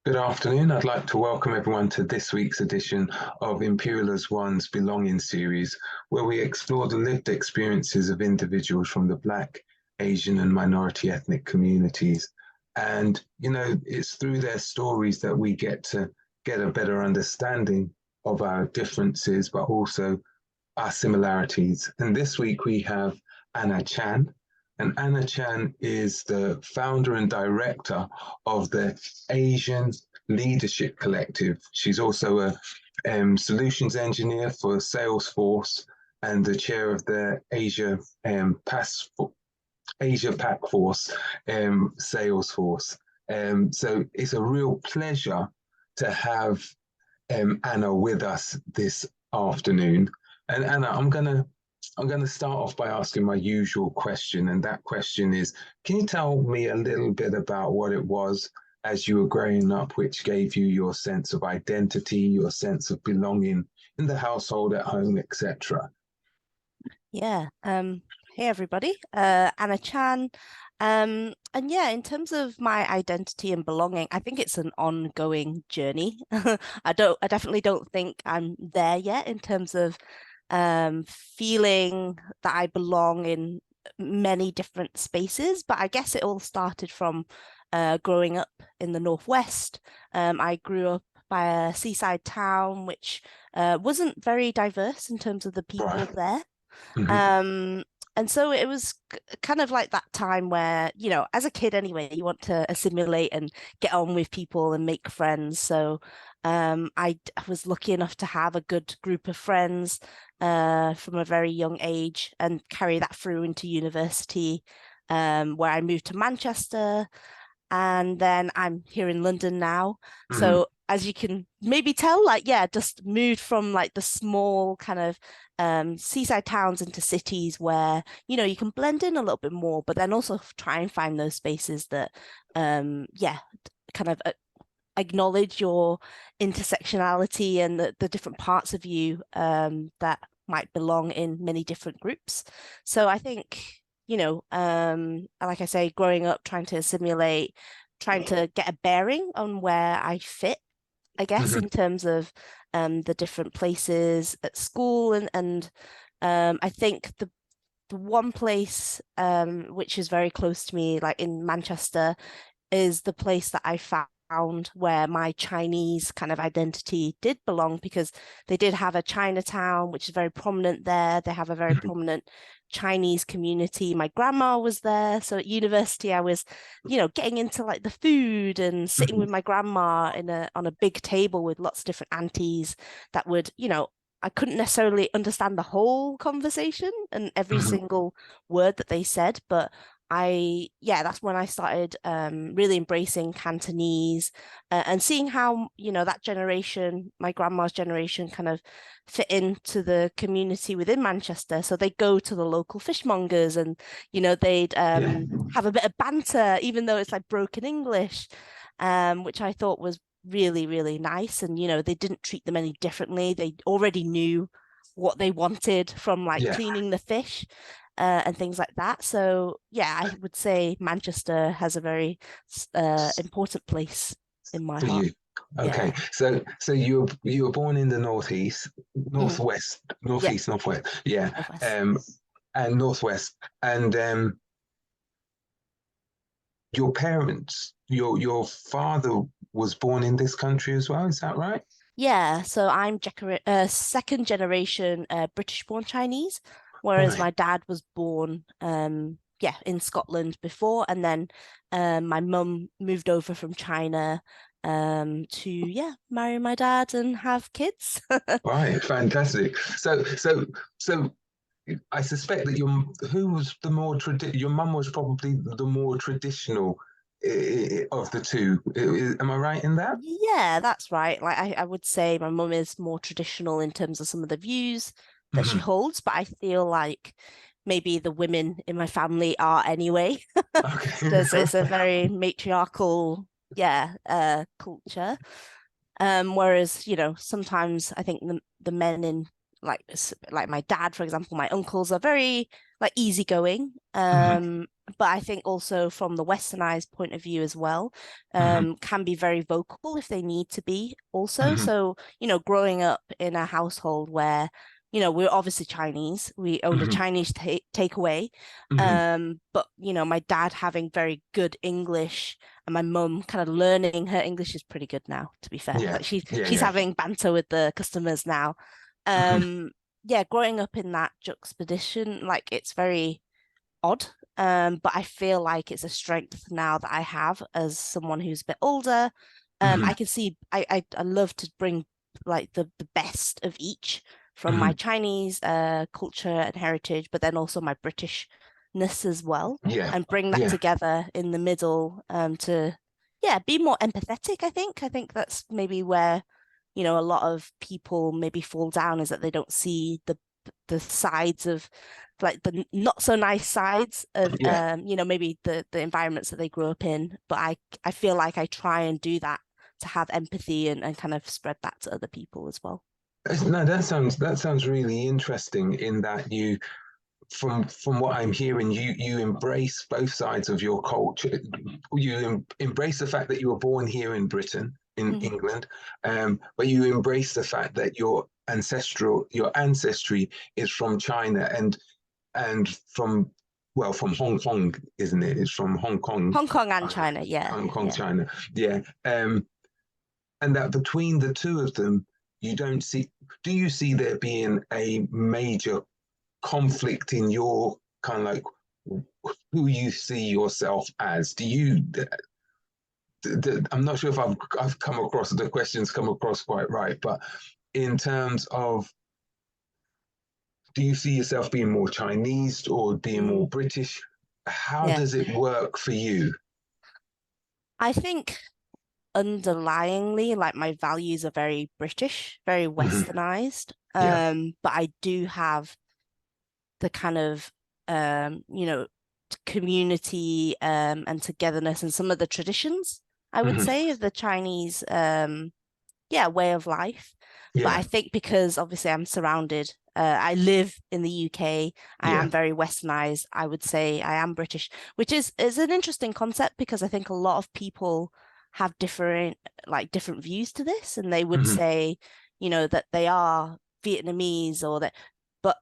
Good afternoon. I'd like to welcome everyone to this week's edition of Imperial as One's Belonging series, where we explore the lived experiences of individuals from the Black, Asian, and minority ethnic communities. And, it's through their stories that we get to get a better understanding of our differences, but also our similarities. And this week we have Anna Chan. And Anna Chan is the founder and director of the Asian Leadership Collective. She's also a solutions engineer for Salesforce and the chair of the Asia Pac Force Salesforce. So it's a real pleasure to have Anna with us this afternoon. And Anna, I'm gonna start off by asking my usual question, and that question is, can you tell me a little bit about what it was as you were growing up, which gave you your sense of identity, your sense of belonging in the household, at home, etc.? Yeah. Hey everybody. Anna Chan. And yeah, in terms of my identity and belonging, I think it's an ongoing journey. I definitely don't think I'm there yet in terms of feeling that I belong in many different spaces, but I guess it all started from growing up in the Northwest. I grew up by a seaside town which wasn't very diverse in terms of the people Right. there. Mm-hmm. Um, and so it was kind of like that time where, as a kid anyway, you want to assimilate and get on with people and make friends. So I was lucky enough to have a good group of friends from a very young age and carry that through into university, where I moved to Manchester. And then I'm here in London now. Mm-hmm. So as you can maybe tell, like, yeah, just moved from like the small kind of seaside towns into cities where, you can blend in a little bit more, but then also try and find those spaces that, yeah, kind of acknowledge your intersectionality and the different parts of you that might belong in many different groups. So I think, like I say, growing up, trying to assimilate, trying to get a bearing on where I fit, I guess, Mm-hmm. in terms of the different places at school and I think the one place which is very close to me, like in Manchester, is the place that I found where my Chinese kind of identity did belong because they did have a Chinatown, which is very prominent there. They have a very Mm-hmm. prominent Chinese community. My grandma was there. So at university, I was, getting into like the food and sitting Mm-hmm. with my grandma on a big table with lots of different aunties that would, I couldn't necessarily understand the whole conversation and every Mm-hmm. single word that they said, but yeah, that's when I started really embracing Cantonese and seeing how, that generation, my grandma's generation, kind of fit into the community within Manchester. So they go to the local fishmongers and, they'd Yeah. have a bit of banter, even though it's like broken English, which I thought was really, really nice. And, they didn't treat them any differently. They already knew what they wanted from like Yeah. cleaning the fish and things like that. So yeah, I would say Manchester has a very important place in my For heart. you. Okay. Yeah. So you were born in the northeast, Mhm. northwest, Yeah. northeast, northwest. Yeah. Northwest. Um, and northwest. And your parents, your father was born in this country as well, is that right? Yeah. So I'm second generation British-born Chinese, whereas Right. my dad was born yeah, in Scotland before, and then my mum moved over from China to yeah, marry my dad and have kids. Right, fantastic. So I suspect that who was the more your mum was probably the more traditional of the two. Am I right in that? Yeah, that's right. Like I would say my mum is more traditional in terms of some of the views that she Mhm. holds, but I feel like maybe the women in my family are anyway. It's a Okay. very matriarchal, yeah, culture. Whereas, sometimes I think the men in like my dad, for example, my uncles are very like easygoing. Hmm. But I think also from the westernized point of view as well, Hmm. can be very vocal if they need to be also. Hmm. So, growing up in a household where, we're obviously Chinese, we owned a Hmm. Chinese takeaway. Hmm. But my dad having very good English and my mum kind of learning her English is pretty good now, to be fair. Yeah, Like she's yeah, she's yeah. having banter with the customers now. Hmm. Um, yeah, growing up in that juxtaposition, like it's very odd. But I feel like it's a strength now that I have as someone who's a bit older. I Hmm. can see I love to bring like the best of each from my Hmm. Chinese culture and heritage, but then also my Britishness as well, Yeah, and bring that yeah. together in the middle to yeah, be more empathetic, I think. I think that's maybe where, a lot of people maybe fall down is that they don't see the sides of like the not so nice sides of Yeah. maybe the environments that they grew up in. But I feel like I try and do that to have empathy and kind of spread that to other people as well. No, that sounds really interesting in that you from what I'm hearing, you embrace both sides of your culture. You embrace the fact that you were born here in Britain, in Hmm. England, but you embrace the fact that your ancestry is from China and from well from Hong Kong, isn't it? It's from Hong Kong, Hong Kong and China, yeah, Hong Kong, yeah. China. Yeah, and that between the two of them, you don't see. Do you see there being a major conflict in your kind of like who you see yourself as? Do you? I'm not sure if I've come across the questions come across quite right, but in terms of do you see yourself being more Chinese or being more Mm, British? How yeah. does it work for you? I think underlyingly, like my values are very British, very Hmm. westernized. Yeah. But I do have the kind of community and togetherness and some of the traditions, I would Hmm. say, of the Chinese way of life. But Yeah. I think because obviously I'm surrounded, I live in the UK, I Yeah. am very westernized. I would say I am British, which is an interesting concept because I think a lot of people have different views to this, and they would Hmm. say, that they are Vietnamese or that, but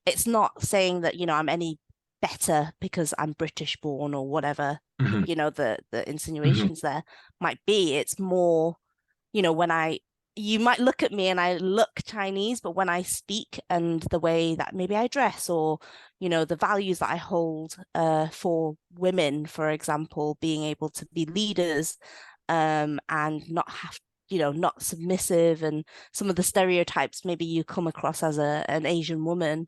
it's not saying that, I'm any better because I'm British born or whatever, Hmm. the Hmm. insinuations there might be. It's more when you might look at me and I look Chinese, but when I speak and the way that maybe I dress or, the values that I hold for women, for example, being able to be leaders and not have, not submissive and some of the stereotypes maybe you come across as an Asian woman.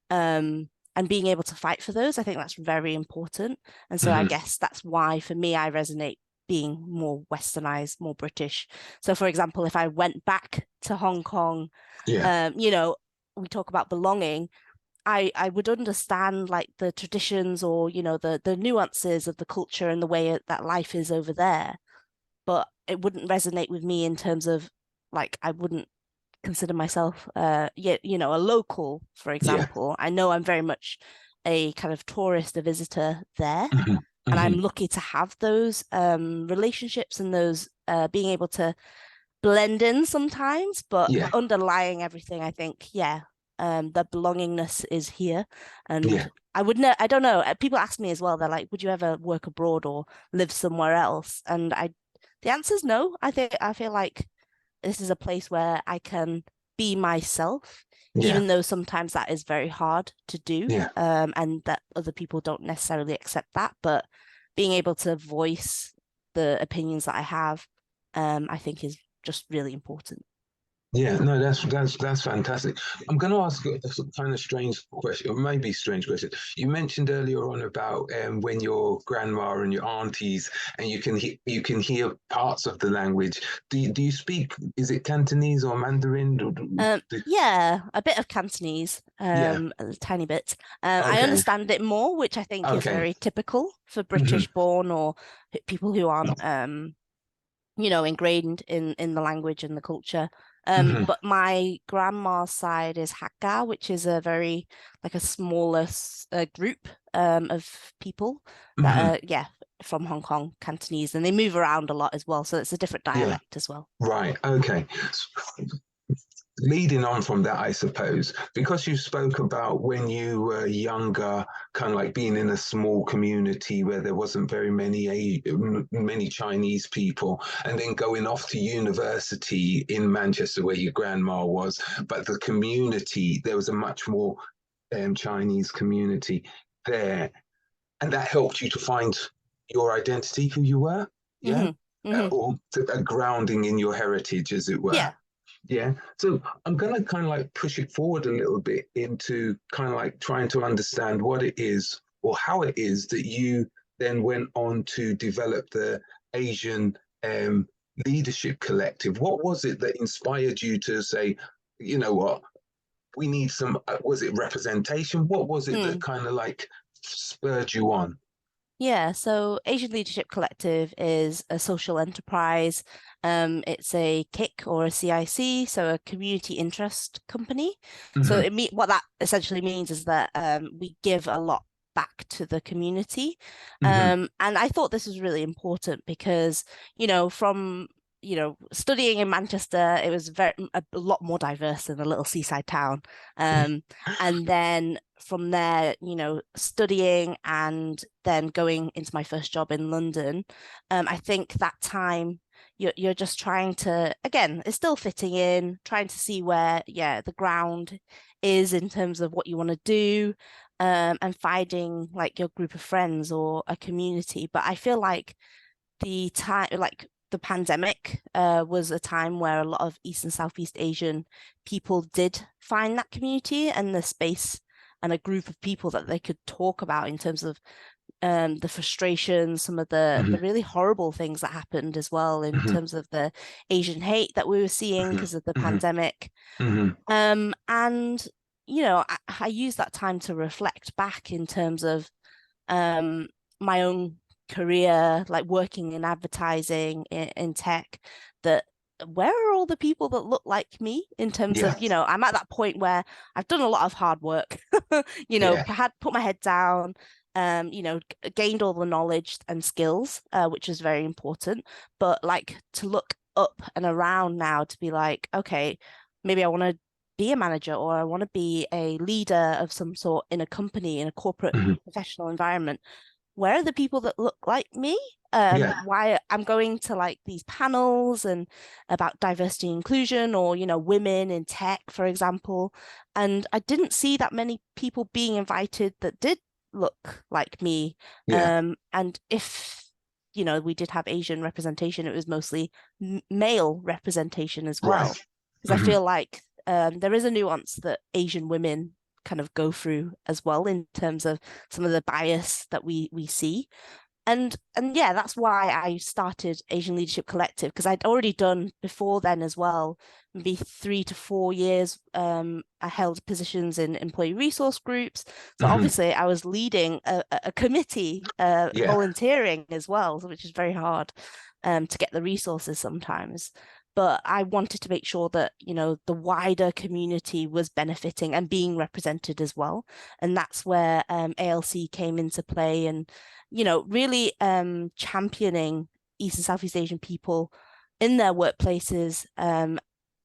And being able to fight for those, I think that's very important. And so I Hmm. guess that's why for me, I resonate being more westernized, more British. So, for example, if I went back to Hong Kong, Yeah. we talk about belonging. I would understand like the traditions or the nuances of the culture and the way that life is over there, but it wouldn't resonate with me in terms of like I wouldn't consider myself yet a local, for Yeah. example. I know I'm very much a kind of tourist, a visitor there, Hmm. and Hmm. I'm lucky to have those relationships and those being able to blend in sometimes, but Yeah. underlying everything, I think, yeah, the belongingness is here. Yeah. And I don't know. People ask me as well, they're like, would you ever work abroad or live somewhere else? The answer is no. I feel like this is a place where I can be myself, Yeah. even though sometimes that is very hard to do, Yeah. and that other people don't necessarily accept that. But being able to voice the opinions that I have, I think is just really important. Yeah, no, that's fantastic. I'm going to ask a kind of strange question, or maybe strange question. You mentioned earlier on about when your grandma and your aunties, and you can hear parts of the language. Do you speak? Is it Cantonese or Mandarin? Yeah, a bit of Cantonese, Yeah. a tiny bit. I Okay. understand it more, which I think is Okay. very typical for Hmm. British born or people who aren't, ingrained in the language and the culture. Hmm. But my grandma's side is Hakka, which is a very like a smaller group of people that Hmm. are yeah from Hong Kong, Cantonese, and they move around a lot as well. So it's a different Yeah. dialect as well. Right. Okay. Leading on from that, I suppose, because you spoke about when you were younger, kind of like being in a small community where there wasn't very many Chinese people, and then going off to university in Manchester where your grandma was, but the community there was a much more Chinese community there, and that helped you to find your identity, who you were, yeah, Hmm. Hmm. or a grounding in your heritage, as it were. Yeah. Yeah. So I'm going to kind of like push it forward a little bit into kind of like trying to understand what it is or how it is that you then went on to develop the Asian Leadership Collective. What was it that inspired you to say, you know what, we need some, was it representation? What was it that Mm. kind of like spurred you on? Yeah, so Asian Leadership Collective is a social enterprise. It's a KIC or a CIC, so a community interest company. So Mm-hmm, what that essentially means is that we give a lot back to the community. mm-hmm, And I thought this was really important because, from studying in Manchester, it was a lot more diverse than a little seaside town. Um, and then from there, studying and then going into my first job in London, I think that time you're just trying to, again, it's still fitting in, trying to see where, yeah, the ground is in terms of what you want to do, and finding like your group of friends or a community. But I feel like the pandemic was a time where a lot of East and Southeast Asian people did find that community and the space and a group of people that they could talk about in terms of the frustrations, some of the mm-hmm, really horrible things that happened as well in mm-hmm, terms of the Asian hate that we were seeing mm-hmm, because of the mm-hmm, pandemic. mm-hmm. And I use that time to reflect back in terms of um, my own career, like working in advertising in tech, that where are all the people that look like me in terms Yeah, of, I'm at that point where I've done a lot of hard work, yeah. had put my head down, gained all the knowledge and skills, which is very important. But like to look up and around now to be like, okay, maybe I want to be a manager or I want to be a leader of some sort in a company, in a corporate Mm-hmm, professional environment. Where are the people that look like me? yeah. Why I'm going to like these panels and about diversity and inclusion or, women in tech, for example. And I didn't see that many people being invited that did look like me. Yeah. And if, we did have Asian representation, it was mostly male representation as Right. well. Because I Hmm. feel like there is a nuance that Asian women kind of go through as well in terms of some of the bias that we see. And yeah, that's why I started Asian Leadership Collective because I'd already done before then as well, maybe 3 to 4 years. I held positions in employee resource groups. So Hmm. obviously I was leading a committee, Yeah. volunteering as well, which is very hard to get the resources sometimes. But I wanted to make sure that, the wider community was benefiting and being represented as well. And that's where ALC came into play and really championing East and Southeast Asian people in their workplaces,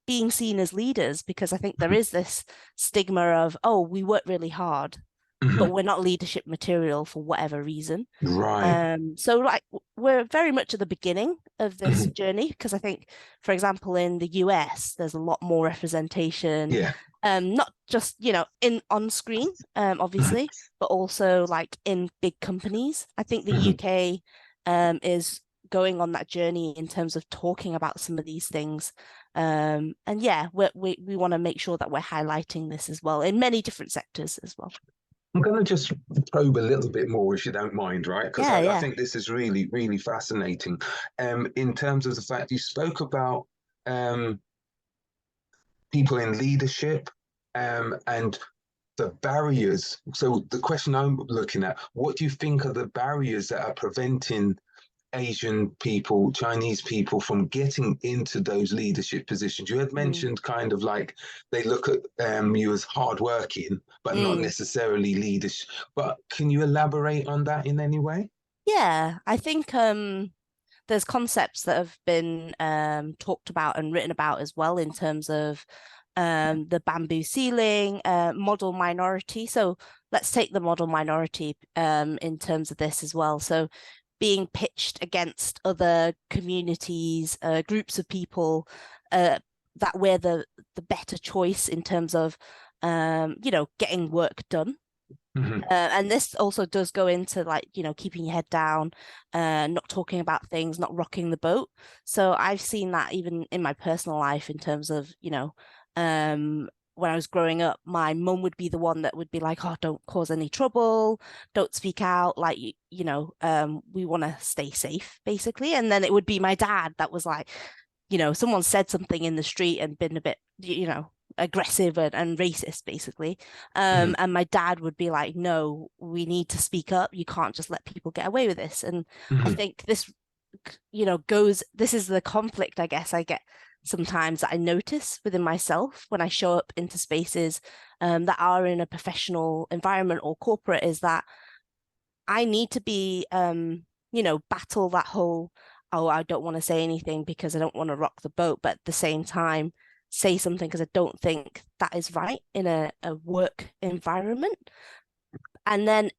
being seen as leaders, because I think there is this stigma of, oh, we work really hard, but Hmm. we're not leadership material for whatever reason. Right. So like we're very much at the beginning of this Hmm. journey because I think, for example, in the US, there's a lot more representation, Yeah. not just, in on screen, Hmm. obviously, but also like in big companies. I think the Hmm. UK is going on that journey in terms of talking about some of these things. And yeah, we want to make sure that we're highlighting this as well in many different sectors as well. I'm going to just probe a little bit more, if you don't mind, right? Because Yeah, I yeah. think this is really, really fascinating. In terms of the fact you spoke about um, people in leadership and the barriers. So the question I'm looking at, what do you think are the barriers that are preventing Asian people, Chinese people from getting into those leadership positions? You had Mm. mentioned kind of like they look at you as hardworking, but not Mm. necessarily leadership. But can you elaborate on that in any way? Yeah, I think there's concepts that have been talked about and written about as well in terms of the bamboo ceiling, model minority. So let's take the model minority in terms of this as well. So being pitched against other communities, groups of people, that we're the better choice in terms of getting work done. Mm-hmm. And this also does go into like, keeping your head down, not talking about things, not rocking the boat. So I've seen that even in my personal life in terms of, when I was growing up, my mum would be the one that would be like, oh, don't cause any trouble, don't speak out, like, we want to stay safe, basically. And then it would be my dad that was like, someone said something in the street and been a bit, aggressive and racist, basically. Mm-hmm. And my dad would be like, no, we need to speak up. You can't just let people get away with this. And I Mm-hmm. think this, this is the conflict, I guess, I get sometimes that I notice within myself when I show up into spaces that are in a professional environment or corporate, is that I need to be, battle that whole, oh, I don't want to say anything because I don't want to rock the boat, but at the same time, say something because I don't think that is right in a work environment. And then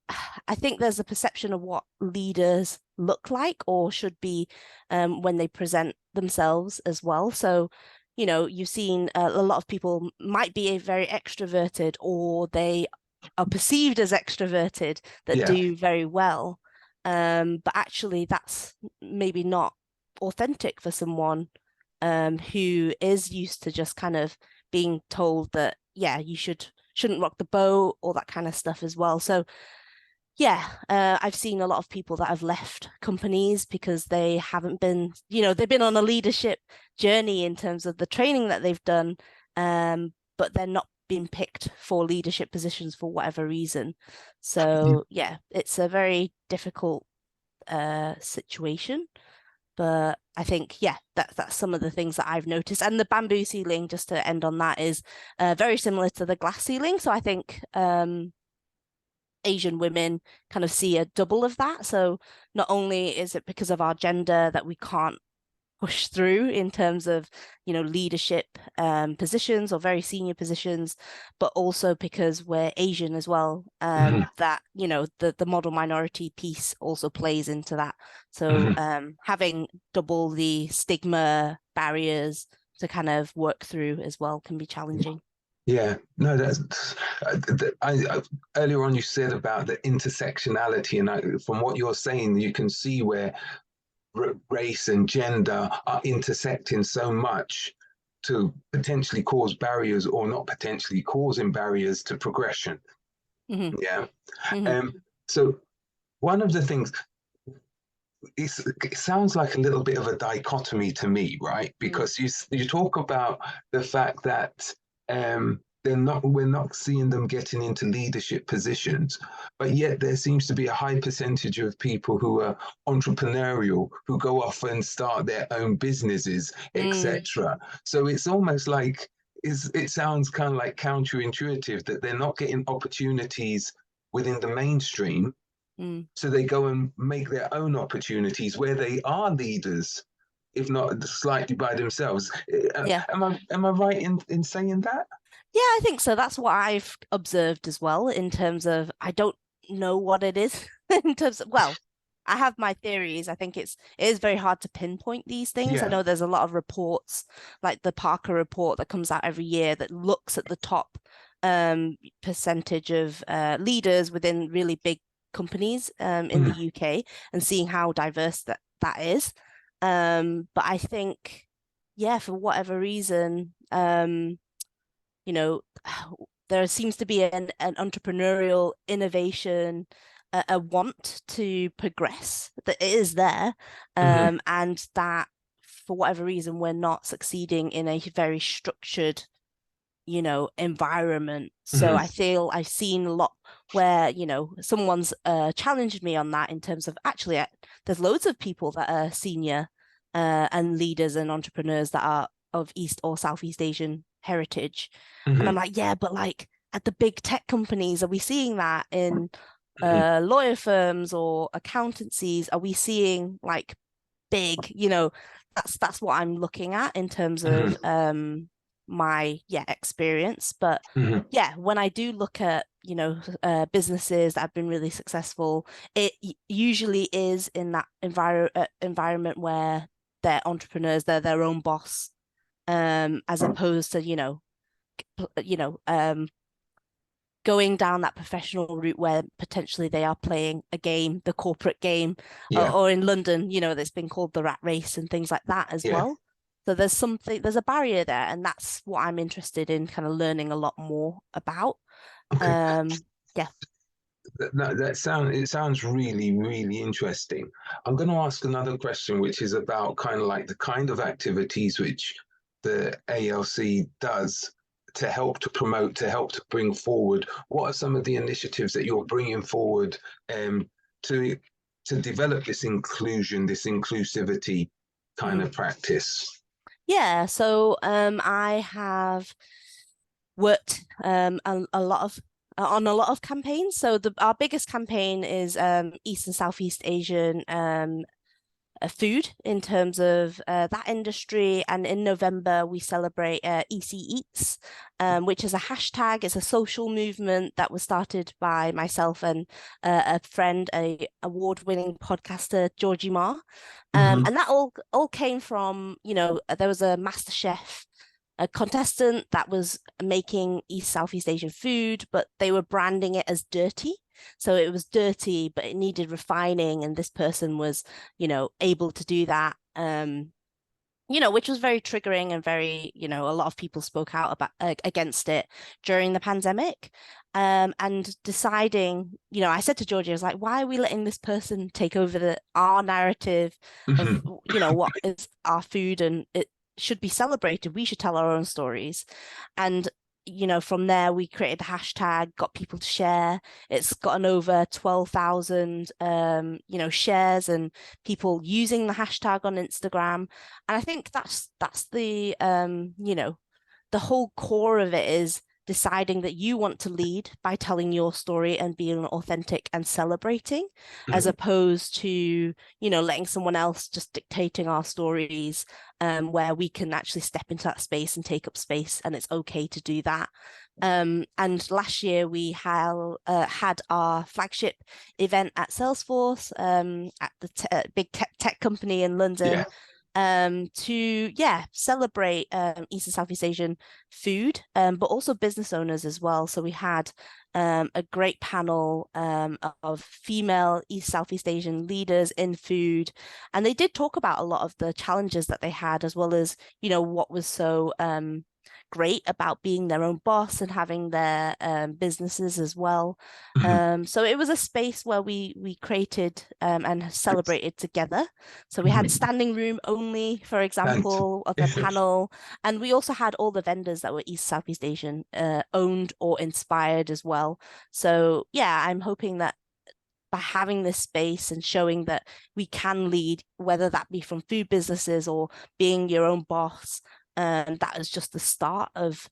I think there's a perception of what leaders look like or should be when they present themselves as well. So, you've seen a lot of people might be very extroverted, or they are perceived as extroverted that Yeah. do very well. But actually, that's maybe not authentic for someone who is used to just kind of being told that, yeah, you shouldn't rock the boat, all that kind of stuff as well. So yeah, I've seen a lot of people that have left companies because they haven't been, they've been on a leadership journey in terms of the training that they've done, but they're not being picked for leadership positions for whatever reason. So yeah, it's a very difficult situation. But I think, yeah, that's some of the things that I've noticed. And the bamboo ceiling, just to end on that, is very similar to the glass ceiling. So I think Asian women kind of see a double of that. So not only is it because of our gender that we can't push through in terms of, leadership positions or very senior positions, but also because we're Asian as well, Mm-hmm. that, the model minority piece also plays into that. So Mm-hmm. having double the stigma barriers to kind of work through as well can be challenging. Yeah, no, that's earlier on you said about the intersectionality, and from what you're saying, you can see where race and gender are intersecting so much to potentially cause barriers, or not potentially causing barriers to progression. Hmm. Yeah. Hmm. Um, so one of the things, it sounds like a little bit of a dichotomy to me, right? Mm. Because you talk about the fact that we're not seeing them getting into leadership positions, but yet there seems to be a high percentage of people who are entrepreneurial, who go off and start their own businesses, Mm. etc. So it's almost like it sounds kind of like counterintuitive that they're not getting opportunities within the mainstream, Mm. so they go and make their own opportunities where they are leaders, if not slightly by themselves. Yeah. Am I right in saying that? Yeah, I think so. That's what I've observed as well in terms of I don't know what it is in terms of, well, I have my theories. I think it is very hard to pinpoint these things. I Yeah. know there's a lot of reports, like the Parker report that comes out every year that looks at the top percentage of leaders within really big companies in the Mm, UK, and seeing how diverse that is. But I think, yeah, for whatever reason, you know, there seems to be an entrepreneurial innovation, a want to progress that is there, mhm, and that for whatever reason we're not succeeding in a very structured, environment. So mhm, I feel I've seen a lot where, someone's challenged me on that in terms of actually, there's loads of people that are senior and leaders and entrepreneurs that are of East or Southeast Asian heritage. And I'm Hmm. like, yeah, but like at the big tech companies, are we seeing that in Hmm. lawyer firms or accountancies? Are we seeing like big, that's what I'm looking at in terms of Hmm. my experience. But Hmm. yeah, when I do look at, businesses that have been really successful, it usually is in that environment where they're entrepreneurs, they're their own boss, as opposed to, you know, um, going down that professional route where potentially they are playing a game, the corporate game, Yeah, or in London, that's been called the rat race and things like that as yeah. well. So there's a barrier there, and that's what I'm interested in kind of learning a lot more about. Okay. Um, yeah. It sounds really, really interesting. I'm going to ask another question, which is about kind of like the kind of activities which the ALC does to help to promote, to help to bring forward. What are some of the initiatives that you're bringing forward to develop this inclusion, this inclusivity kind Mm. of practice? Yeah, so I have worked a lot of on a lot of campaigns. So our biggest campaign is East and Southeast Asian food in terms of that industry. And in November, we celebrate EC Eats, which is a hashtag. It's a social movement that was started by myself and a friend, a award-winning podcaster, Georgie Ma. Hmm. And that all came from, there was a MasterChef a contestant that was making East Southeast Asian food, but they were branding it as dirty. So it was dirty, but it needed refining, and this person was, able to do that. Which was very triggering and very, a lot of people spoke out about against it during the pandemic. And deciding, I said to Georgia, I was like, why are we letting this person take over our narrative of, Hmm. what is our food and it should be celebrated. We should tell our own stories. And from there we created the hashtag, got people to share. It's gotten over 12,000 shares and people using the hashtag on Instagram. And I think that's the whole core of it is deciding that you want to lead by telling your story and being authentic and celebrating, as opposed to, letting someone else just dictating our stories, where we can actually step into that space and take up space, and it's okay to do that. And last year we had our flagship event at Salesforce, at the big tech company in London, Yeah. to celebrate East and Southeast Asian food, but also business owners as well. So we had a great panel of female East Southeast Asian leaders in food, and they did talk about a lot of the challenges that they had, as well as what was so great about being their own boss and having their businesses as well. Hmm. So it was a space where we created and celebrated together. So we had Hmm. standing room only, for Thanks. example, of a panel, and we also had all the vendors that were East Southeast Asian owned or inspired as well. So yeah, I'm hoping that by having this space and showing that we can lead, whether that be from food businesses or being your own boss, that is just the start of,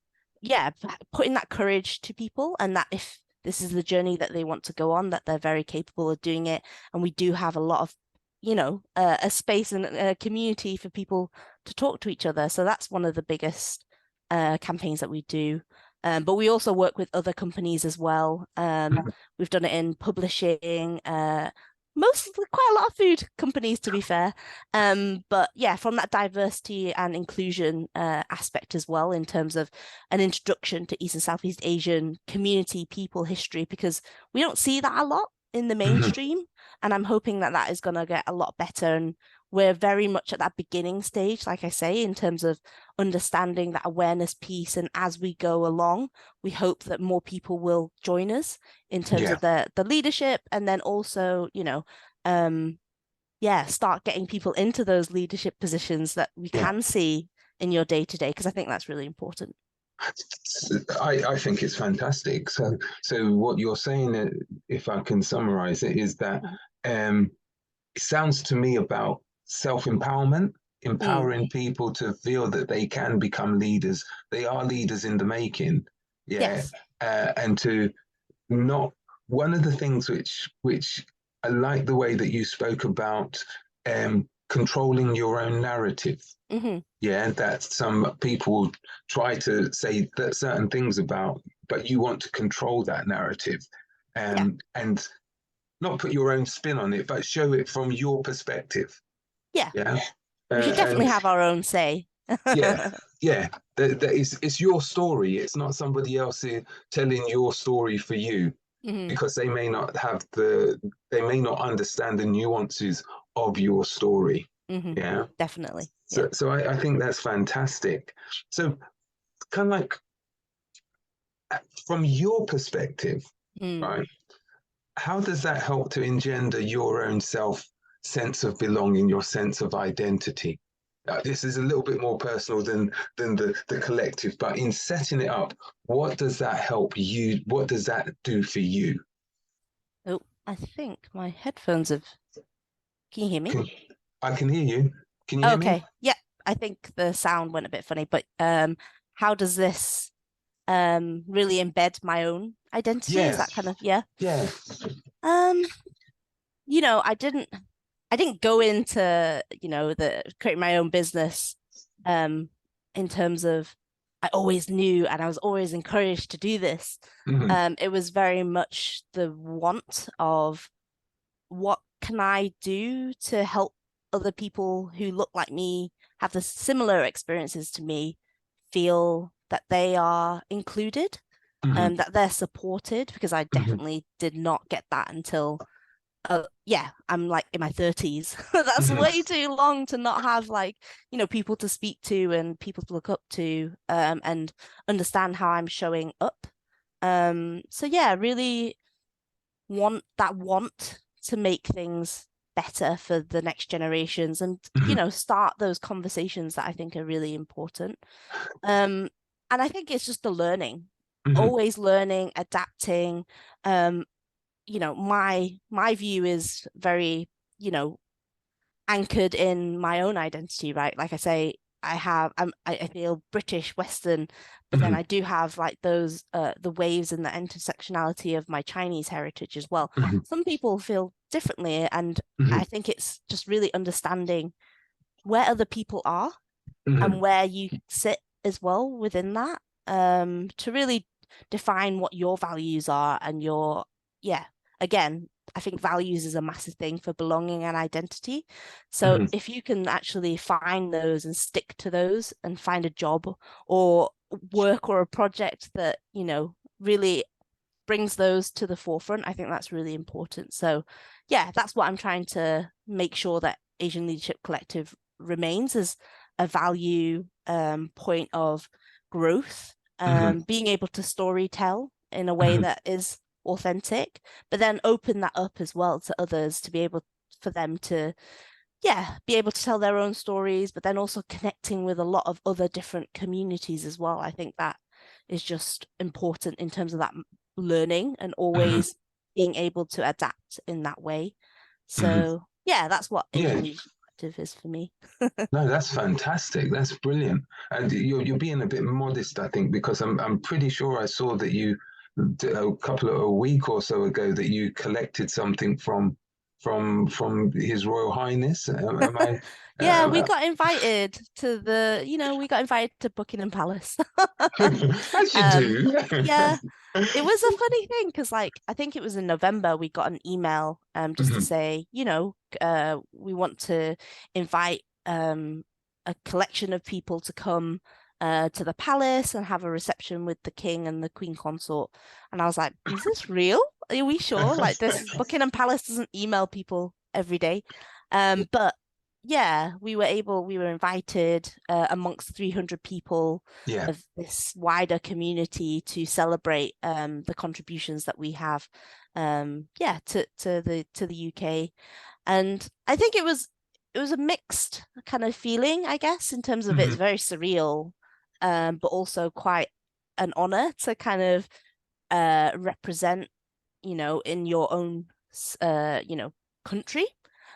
putting that courage to people, and that if this is the journey that they want to go on, that they're very capable of doing it. And we do have a lot of, a space and a community for people to talk to each other. So that's one of the biggest campaigns that we do. But we also work with other companies as well. We've done it in publishing, mostly quite a lot of food companies, to be fair. But yeah, from that diversity and inclusion aspect as well, in terms of an introduction to East and Southeast Asian community, people, history, because we don't see that a lot in the Hmm. mainstream. And I'm hoping that that is going to get a lot better. And we're very much at that beginning stage, like I say, in terms of understanding that awareness piece. And as we go along, we hope that more people will join us in terms Yeah. of the leadership, and then also, start getting people into those leadership positions that we Yeah. can see in your day to day, because I think that's really important. I think it's fantastic. So what you're saying, if I can summarize it, is that Mhm. um, it sounds to me about self-empowerment, Mm, empowering people to feel that they can become leaders. They are leaders in the making, yeah, yes. and to not. One of the things which I like the way that you spoke about controlling your own narrative. Hmm. Yeah, that some people try to say that certain things about, but you want to control that narrative, Yeah. and not put your own spin on it, but show it from your perspective. Yeah. Yeah, We should and definitely have our own say. yeah, yeah, that is it's your story. It's not somebody else telling your story for you Hmm. because they may not understand the nuances of your story. Hmm. Yeah. Definitely. Yeah. So I think that's fantastic. So kind of like from your perspective, Mm. right? How does that help to engender your own self sense of belonging, your sense of identity? This is a little bit more personal than the collective, but in setting it up, what does that help you? What does that do for you? Oh, I think my headphones have. Can you hear me? Can, I can hear you. Can you hear me? Okay. Yeah. I think the sound went a bit funny, but how does this really embed my own identity? Is Yeah, that kind of, yeah? yeah. Um, I didn't go into, the creating my own business um in terms of I always knew and I was always encouraged to do this. Mm-hmm, It was very much the want of what can I do to help other people who look like me, have the similar experiences to me, feel that they are included, mm-hmm, that they're supported, because I mm-hmm, definitely did not get that until yeah, I'm like in my 30s. That's mm-hmm, way too long to not have like, people to speak to and people to look up to, and understand how I'm showing up. So yeah, really want to make things better for the next generations and, mm-hmm, start those conversations that I think are really important. Um, and I think it's just the learning, mm-hmm, always learning, adapting. Um, my view is very, you know, anchored in my own identity, right? Like I say, I feel British, Western, but then mm-hmm, I do have like those the waves and the intersectionality of my Chinese heritage as well. mm-hmm, Some people feel differently, and mm-hmm, I think it's just really understanding where other people are mm-hmm, and where you sit as well within that, to really define what your values are and yeah, again, I think values is a massive thing for belonging and identity. So mm-hmm, if you can actually find those and stick to those and find a job or work or a project that, really brings those to the forefront, I think that's really important. So, yeah, that's what I'm trying to make sure that Asian Leadership Collective remains as a value point of growth, mm-hmm, being able to story tell in a way mm-hmm, that is authentic, but then open that up as well to others to be able for them to, yeah, be able to tell their own stories, but then also connecting with a lot of other different communities as well. I think that is just important in terms of that learning and mm-hmm, always being able to adapt in that way. mm-hmm. So yeah, that's what Yeah, Asian Leadership Collective is for me. no, that's fantastic. That's brilliant. And you're being a bit modest, I think, because I'm pretty sure I saw that you a couple of a week or so ago that you collected something from His Royal Highness. Am I? Yeah, Um, we got invited to we got invited to Buckingham Palace. as you Um, do. yeah, it was a funny thing because, like, I think it was in November we got an email just to Mhm, say, we want to invite a collection of people to come to the palace and have a reception with the king and the queen consort. And I was like, is this real? Are we sure? Like, this Buckingham Palace doesn't email people every day. But yeah, we were invited amongst 300 people yeah. of this wider community to celebrate the contributions that we have, yeah, to the UK. And I think it was a mixed kind of feeling, I guess, in terms of it's Mhm, very surreal, but also quite an honor to kind of represent, in your own country.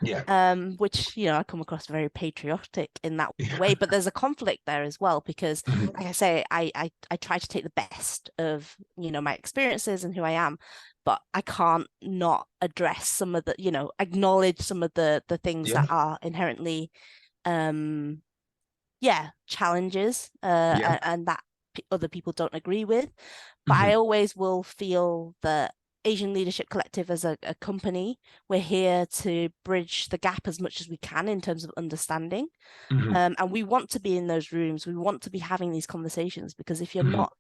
Yeah. Which, I come across very patriotic in that Yeah. way, but there's a conflict there as well because, Mhm. like I say, I try to take the best of, my experiences and who I am, but I can't not address some of the, acknowledge some of the things Yeah. that are inherently, um, yeah, challenges, Yeah. and that other people don't agree with. But I Mhm. always will feel that Asian Leadership Collective as a company, we're here to bridge the gap as much as we can in terms of understanding. Mhm. And we want to be in those rooms. We want to be having these conversations because if you're Mhm. not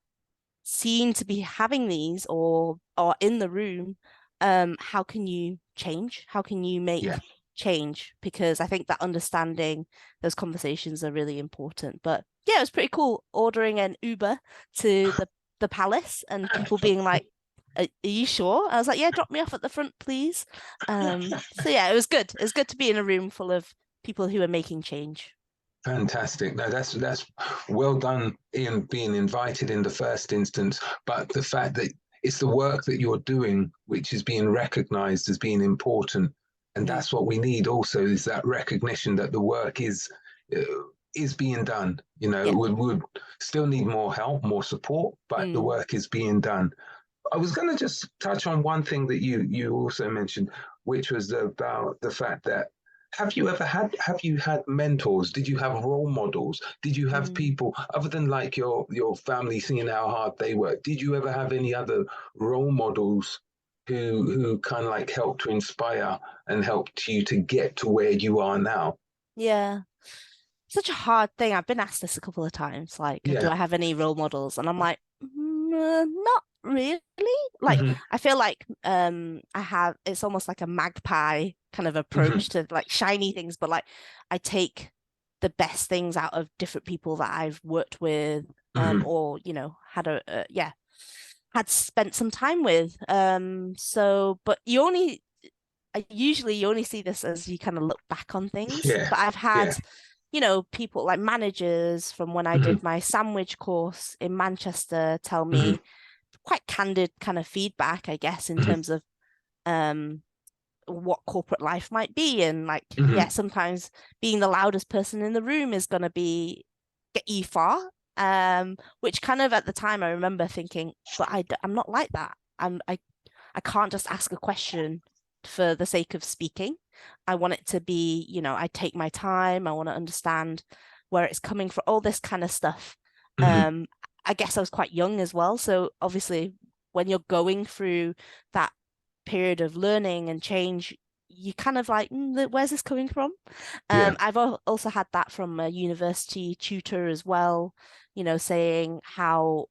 seen to be having these or in the room, how can you change? How can you Yeah. make change? Because I think that understanding those conversations are really important. But yeah, it was pretty cool ordering an Uber to the palace and people being like, are you sure? I was like, yeah, drop me off at the front, please. So yeah, it was good. It was good to be in a room full of people who are making change. Fantastic. No, that's well done in being invited in the first instance, but the fact that it's the work that you're doing which is being recognized as being important, and Mm, that's what we need also is that recognition that the work uh, is being done. You know, yeah. we would still need more help, more support, but the Mm, work is being done. I was going to just touch on one thing that you also mentioned, which was about the fact that have you had mentors? Did you have role models? Did you have mm. people other than like your family seeing how hard they work? Did you ever have any other role models who kind of like helped to inspire and helped you to get to where you are now? Yeah. Such a hard thing. I've been asked this a couple of times, like, do Yeah. I have any role models? And I'm like, not really. Like, Hmm. I feel like I have it's almost like a magpie kind of Hmm. approach to like shiny things, but like I take the best things out of different people that I've worked with, Hmm. or had had spent some time with. So but usually you only see this as you kind of look back on things. Yeah. But I've Yeah. had, people like managers from when I Hmm. did my sandwich course in Manchester tell Hmm. me quite candid kind of feedback, I guess, in Hmm. terms of um what corporate life might be. And like, yeah, Hmm. sometimes being the loudest person in the room is gonna be get you far. Which kind of at the time I remember thinking, but I'm not like that. I can't just ask a question for the sake of speaking. I want it to be, I take my time. I want to understand where it's coming from, all this kind of stuff. Hmm. Um, I guess I was quite young as well. So obviously, when you're going through that period of learning and change, you kind of like, where's this coming from? Yeah. I've also had that from a university tutor as well, saying how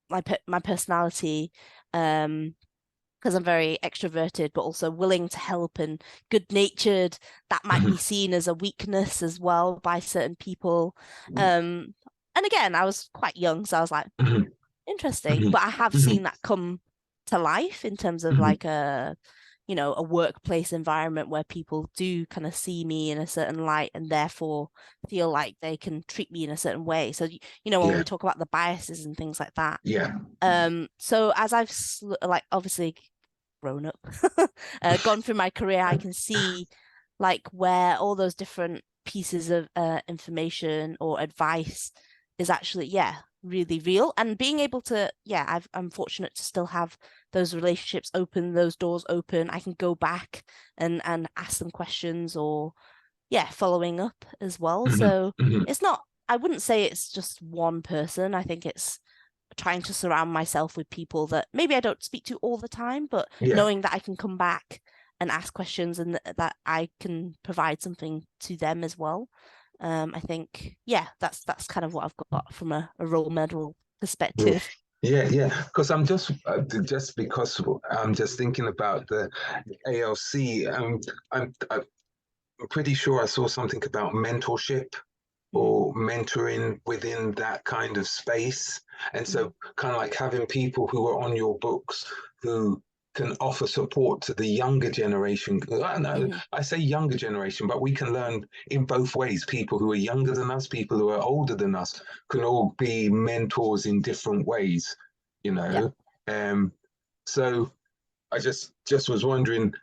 my personality, because I'm very extroverted, but also willing to help and good natured, that might be Hmm. seen as a weakness as well by certain people. Um, and again, I was quite young, so I was like, Hmm. interesting. Hmm. But I have Hmm. seen that come to life in terms of Hmm. like a workplace environment where people do kind of see me in a certain light and therefore feel like they can treat me in a certain way. So, when we Yeah. talk about the biases and things like that, Yeah. so as I've like obviously grown up, gone through my career, I can see like where all those different pieces of information or advice is actually, yeah, really real. And being able to, yeah, I'm fortunate to still have those relationships open, those doors open. I can go back and ask them questions or, yeah, following up as well. Hmm. So Hmm. it's not, I wouldn't say it's just one person. I think it's trying to surround myself with people that maybe I don't speak to all the time, but Yeah. knowing that I can come back and ask questions and that I can provide something to them as well. I think, yeah, that's kind of what I've got from a role model Yeah. perspective. Yeah, yeah, because I'm just because I'm just thinking about the ALC. I'm pretty sure I saw something about mentorship Mm, or mentoring within that kind of space, and mm, so kind of like having people who are on your books who can offer support to the younger generation. I know Hmm. I say younger generation, but we can learn in both ways. People who are younger than us, people who are older than us, can all be mentors in different ways, you Yeah. know. So I just was wondering,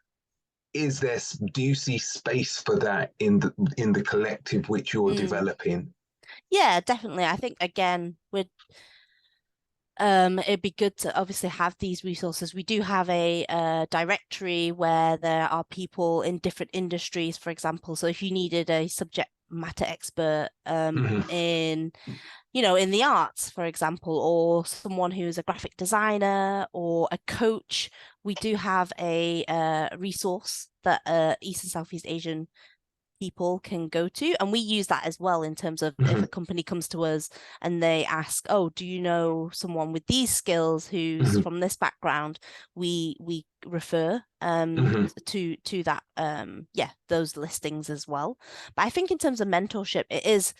is there, do you see space for that in the collective which you're Mm. developing? Yeah, definitely. I think again, it'd be good to obviously have these resources. We do have a directory where there are people in different industries, for example. So if you needed a subject matter expert Hmm. in, in the arts, for example, or someone who's a graphic designer or a coach, we do have a resource that East and Southeast Asian people can go to. And we use that as well in terms of if Hmm. a company comes to us and they ask, oh, do you know someone with these skills who's Hmm. from this background? We refer Hmm. to that yeah, those listings as well. But I think in terms of mentorship, it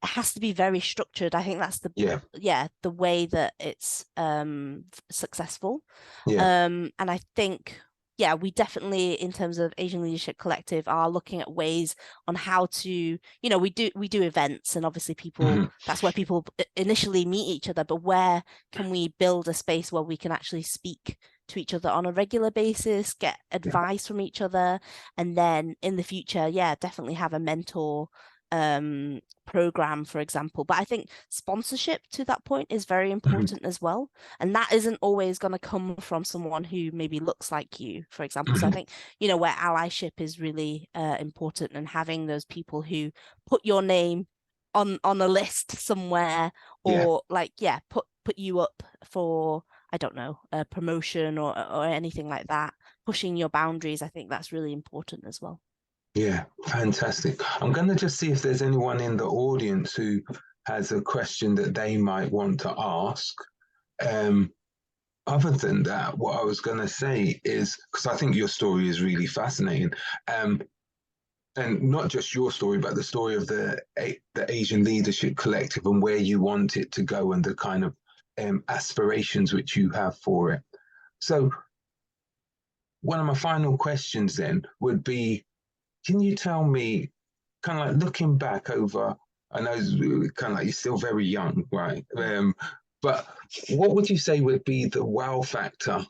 has to be very structured. I think that's the Yeah, yeah, the way that it's successful. yeah. And I think, yeah, we definitely, in terms of Asian Leadership Collective, are looking at ways on how to, we do events, and obviously Hmm. that's where people initially meet each other, but where can we build a space where we can actually speak to each other on a regular basis, get Yeah. advice from each other, and then in the future, yeah, definitely have a mentor program, for example. But I think sponsorship to that point is very Hmm. important as well. And that isn't always going to come from someone who maybe looks like you, for example. So I Hmm. think, where allyship is really important, and having those people who put your name on a list somewhere, Yeah, or like, yeah, put you up for, I don't know, a promotion or anything like that, pushing your boundaries. I think that's really important as well. yeah. Fantastic. I'm going to just see if there's anyone in the audience who has a question that they might want to ask. Um, Other than that, what I was going to say is, because I think your story is really fascinating, um, and not just your story, but the story of the Asian Leadership Collective and where you want it to go and the kind of aspirations which you have for it. So, one of my final questions then would be, can you tell me, kind of like looking back over, I know kind of like you're still very young, right? But what would you say would be the wow factor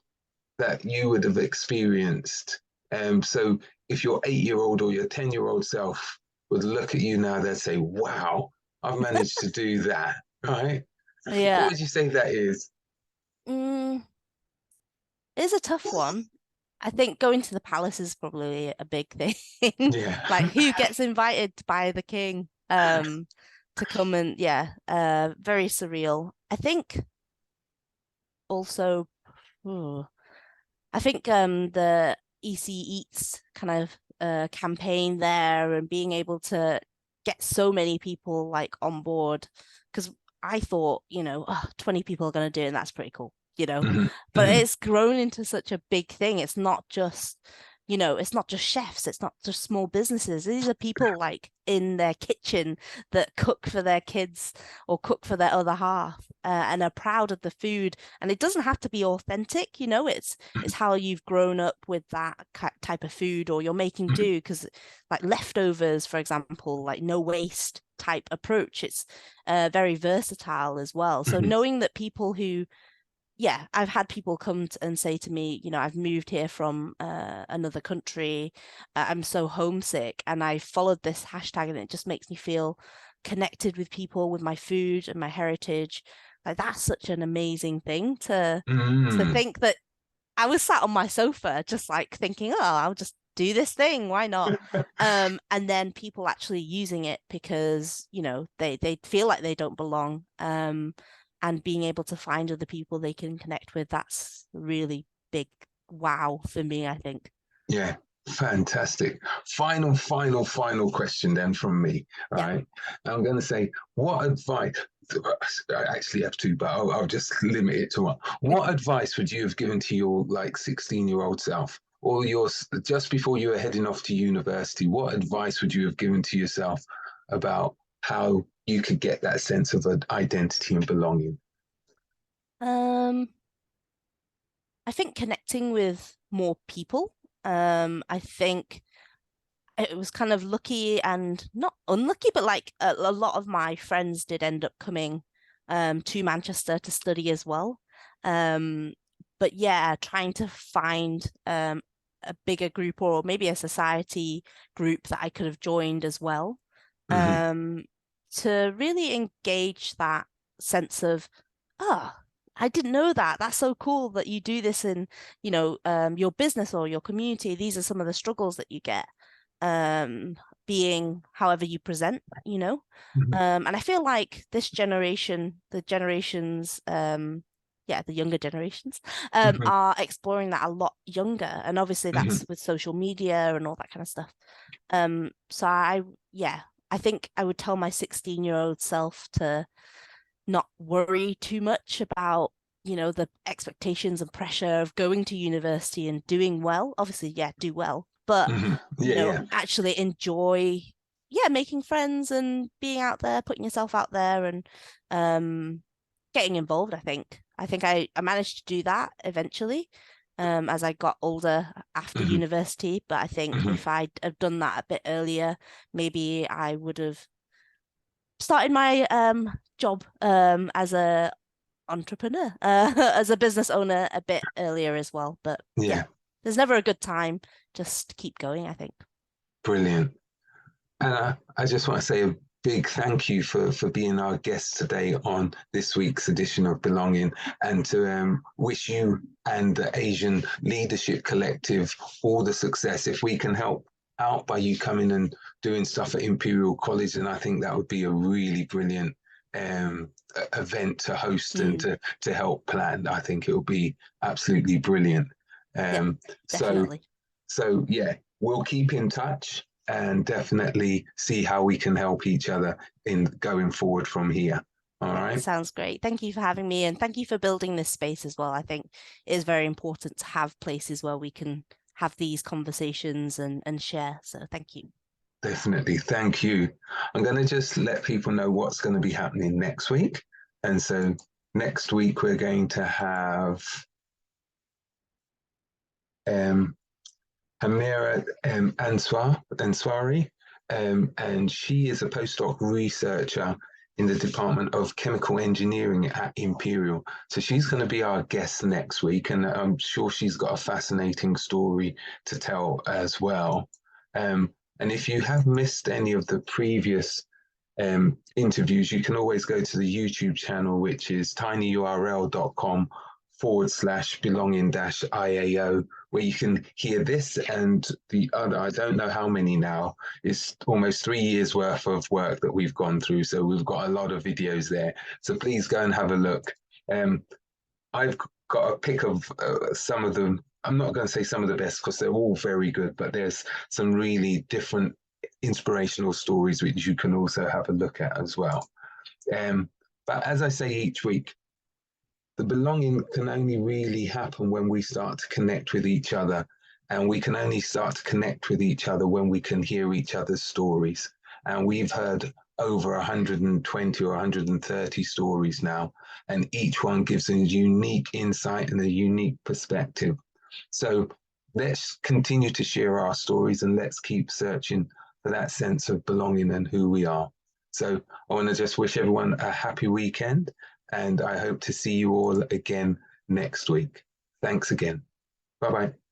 that you would have experienced? So if your 8 year old or your 10-year-old self would look at you now, they'd say, wow, I've managed to do that, right? What Yeah. would you say that is? Mm, it's a tough one. I think going to the palace is probably a big thing. Yeah. Like, who gets invited by the king to come, and yeah, very surreal. I think also, oh, I think the EC Eats kind of campaign there, and being able to get so many people like on board, because I thought, 20 people are going to do it, and that's pretty cool, Hmm. but Hmm. it's grown into such a big thing. It's not just chefs, it's not just small businesses. These are people like in their kitchen that cook for their kids or cook for their other half, and are proud of the food. And it doesn't have to be authentic, it's how you've grown up with that type of food, or you're making do, because like leftovers, for example, like no waste type approach. It's very versatile as well. So Hmm. knowing that people who, yeah, I've had people come and say to me, I've moved here from another country. I'm so homesick, and I followed this hashtag, and it just makes me feel connected with people, with my food and my heritage. Like, that's such an amazing thing to Hmm. think that I was sat on my sofa just like thinking, oh, I'll just do this thing, why not? And then people actually using it because, they feel like they don't belong. And being able to find other people they can connect with, that's really big wow for me, I think. Yeah, fantastic. Final question then from me. All Yeah. right. I'm going to say, what advice? I actually have two, but I'll just limit it to one. What advice would you have given to your like 16-year-old self, or your just before you were heading off to university? What advice would you have given to yourself about how you could get that sense of an identity and belonging? Um, I think connecting with more people. I think it was kind of lucky and not unlucky, but like a lot of my friends did end up coming to Manchester to study as well. Um, but yeah, trying to find a bigger group or maybe a society group that I could have joined as well, Hmm. um, to really engage that sense of, oh, I didn't know that. That's so cool that you do this in, your business or your community. These are some of the struggles that you get, um, being however you present, you know. Hmm. And I feel like this generation, the generations, yeah, the younger generations, Hmm. are exploring that a lot younger. And obviously Hmm. that's with social media and all that kind of stuff. So yeah, I think I would tell my 16-year-old self to not worry too much about, the expectations and pressure of going to university and doing well. Obviously, yeah, do well, but Hmm. Yeah, yeah. actually enjoy, yeah, making friends and being out there, putting yourself out there and um getting involved, I think. I managed to do that eventually, as I got older after Hmm. university. But I think Hmm. if I'd have done that a bit earlier, maybe I would have started my job as a entrepreneur, as a business owner a bit earlier as well. But yeah, Yeah, there's never a good time. Just keep going, I think. brilliant. And I just want to say a big thank you for being our guest today on this week's edition of Belonging, and to wish you and the Asian Leadership Collective all the success. If we can help out by you coming and doing stuff at Imperial College, and I think that would be a really brilliant event to host and Mm, to help plan. I think it will be absolutely brilliant. yeah, Um, so definitely. so yeah, we'll keep in touch and definitely see how we can help each other in going forward from here. All Yeah, right. sounds great. Thank you for having me and thank you for building this space as well. I think it is very important to have places where we can have these conversations and share. So thank you. Definitely. Thank you. I'm going to just let people know what's going to be happening next week. And so next week, we're going to have um, Hamira Answari, and she is a postdoc researcher in the Department of Chemical Engineering at Imperial. So she's going to be our guest next week, and I'm sure she's got a fascinating story to tell as well. And if you have missed any of the previous interviews, you can always go to the YouTube channel, which is tinyurl.com/ belonging IAO, where you can hear this and the other. I don't know how many now. It's almost 3 years worth of work that we've gone through. So we've got a lot of videos there. So please go and have a look. Um, I've got a pick of some of them. I'm not going to say some of the best because they're all very good, but there's some really different inspirational stories which you can also have a look at as well. Um, but as I say each week, the belonging can only really happen when we start to connect with each other. And we can only start to connect with each other when we can hear each other's stories. And we've heard over 120 or 130 stories now, and each one gives a unique insight and a unique perspective. So let's continue to share our stories and let's keep searching for that sense of belonging and who we are. So I want to just wish everyone a happy weekend, and I hope to see you all again next week. Thanks again. Bye bye.